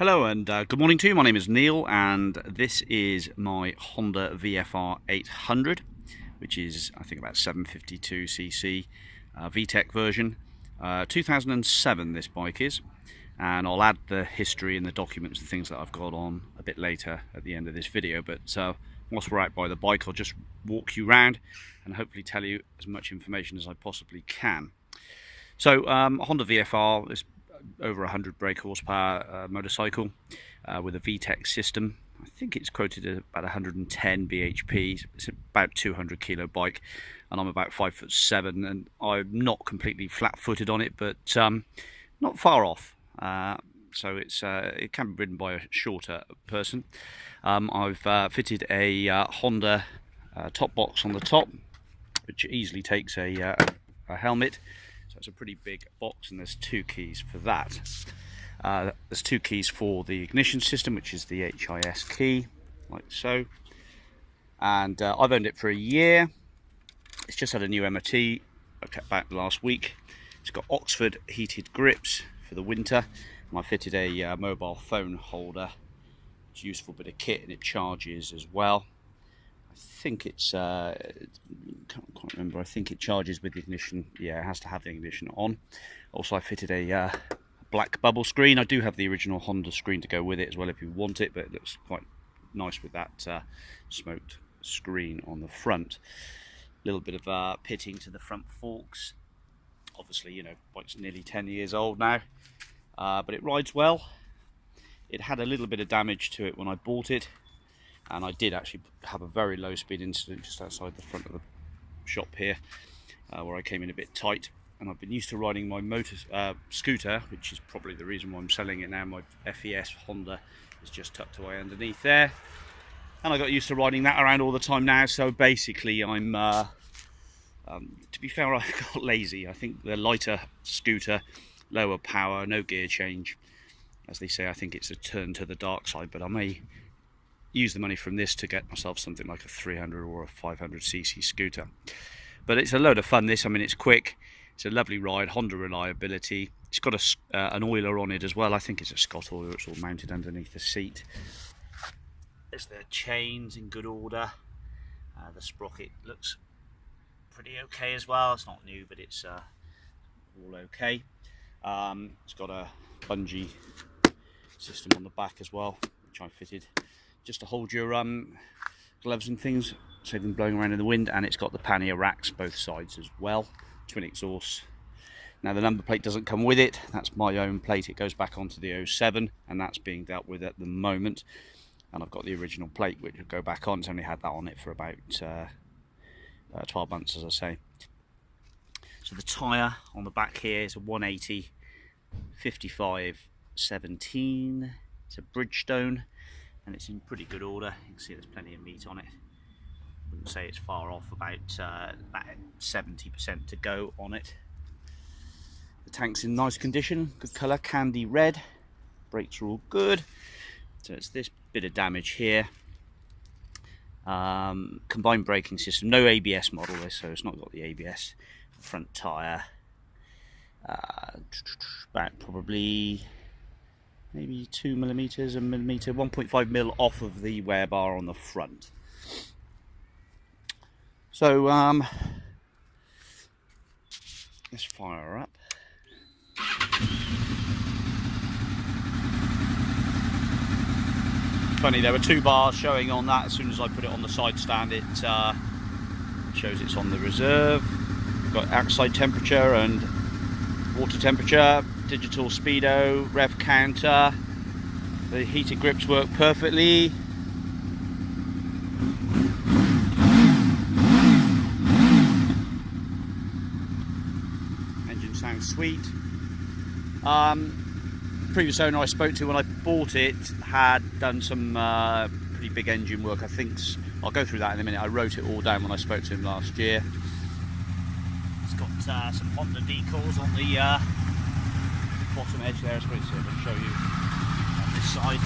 Hello and good morning to you. My name is Neil and this is my Honda VFR 800, which is I think about 752cc VTEC version. 2007 this bike is, and I'll add the history and the documents and things that I've got on a bit later at the end of this video. But whilst we're out by the bike, I'll just walk you around and hopefully tell you as much information as I possibly can. So Honda VFR is over 100 brake horsepower motorcycle with a VTEC system. I think it's quoted at about 110 bhp. It's about 200 kilo bike, and I'm about 5'7", and I'm not completely flat-footed on it, but not far off. So it can be ridden by a shorter person. I've fitted a Honda top box on the top, which easily takes a helmet. So it's a pretty big box, and there's two keys for that. There's two keys for the ignition system, which is the HIS key, like so. And I've owned it for a year. It's just had a new MOT. I kept back last week. It's got Oxford heated grips for the winter, and I fitted a mobile phone holder. It's a useful bit of kit, and it charges as well. I think it's, can't quite remember, I think it charges with the ignition. Yeah, it has to have the ignition on. Also, I fitted a black bubble screen. I do have the original Honda screen to go with it as well if you want it, but it looks quite nice with that smoked screen on the front. A little bit of pitting to the front forks. Obviously, you know, bike's nearly 10 years old now, but it rides well. It had a little bit of damage to it when I bought it, and I did actually have a very low speed incident just outside the front of the shop here, where I came in a bit tight. And I've been used to riding my scooter, which is probably the reason why I'm selling it now. My FES Honda is just tucked away underneath there, and I got used to riding that around all the time now. So basically I'm to be fair, I got lazy. I think the lighter scooter, lower power, no gear change, as they say, I think it's a turn to the dark side, but I may use the money from this to get myself something like a 300 or a 500cc scooter. But it's a load of fun, this. I mean, it's quick, it's a lovely ride, Honda reliability. It's got an oiler on it as well. I think it's a Scott oiler. It's all mounted underneath the seat. There's the chains in good order. The sprocket looks pretty okay as well. It's not new, but it's all okay. It's got a bungee system on the back as well, which I fitted just to hold your gloves and things, save them blowing around in the wind. And it's got the pannier racks both sides as well, twin exhausts. Now the number plate doesn't come with it, that's my own plate. It goes back onto the 07, and that's being dealt with at the moment. And I've got the original plate, which will go back on. It's only had that on it for about 12 months, as I say. So the tyre on the back here is a 180 55 17. It's a Bridgestone, and it's in pretty good order. You can see there's plenty of meat on it. I wouldn't say it's far off, about 70% to go on it. The tank's in nice condition, good colour, candy red. Brakes are all good. So it's this bit of damage here. Combined braking system, no ABS model this, so it's not got the ABS. Front tyre, about probably maybe 2 millimeters, a millimeter, 1.5 mil off of the wear bar on the front. So let's fire her up. Funny, there were two bars showing on that. As soon as I put it on the side stand, it shows it's on the reserve. We've got outside temperature and water temperature, digital speedo, rev counter. The heated grips work perfectly. Engine sounds sweet. Previous owner I spoke to when I bought it had done some pretty big engine work. I think I'll go through that in a minute. I wrote it all down when I spoke to him last year. It's got some Honda decals on the bottom edge there. I suppose I'll show you on this side.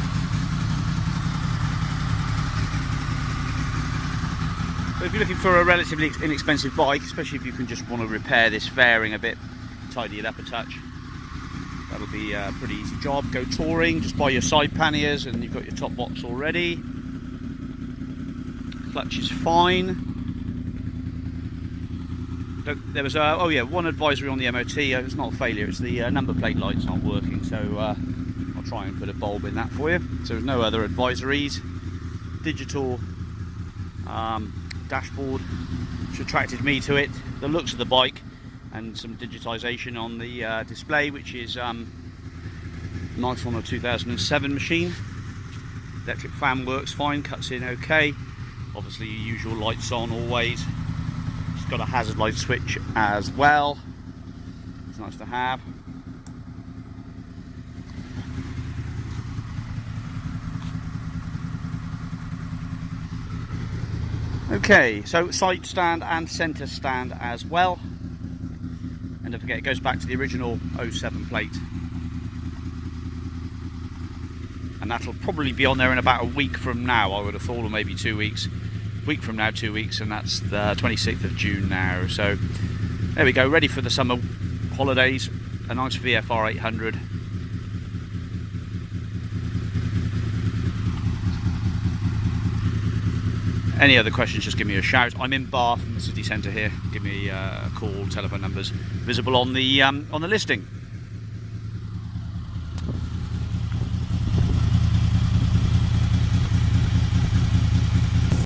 But if you're looking for a relatively inexpensive bike, especially if you can just want to repair this fairing a bit, tidy it up a touch, That'll be a pretty easy job. Go touring, just buy your side panniers and you've got your top box already. Clutch is fine. There was one advisory on the MOT. It's not a failure, it's the number plate light's not working, so I'll try and put a bulb in that for you. So there's no other advisories. Digital dashboard, which attracted me to it, the looks of the bike, and some digitization on the display, which is nice on a 2007 machine. Electric fan works fine, cuts in okay. Obviously your usual lights on always. It's got a hazard light switch as well. It's nice to have. Okay, so side stand and centre stand as well. And don't forget, it goes back to the original 07 plate. And that'll probably be on there in about a week from now, I would have thought, or maybe 2 weeks. Week from now, 2 weeks, and that's the 26th of June now. So there we go, ready for the summer holidays. A nice VFR 800. Any other questions, just give me a shout. I'm in Bath in the city centre here. Give me a call, telephone numbers visible on the listing.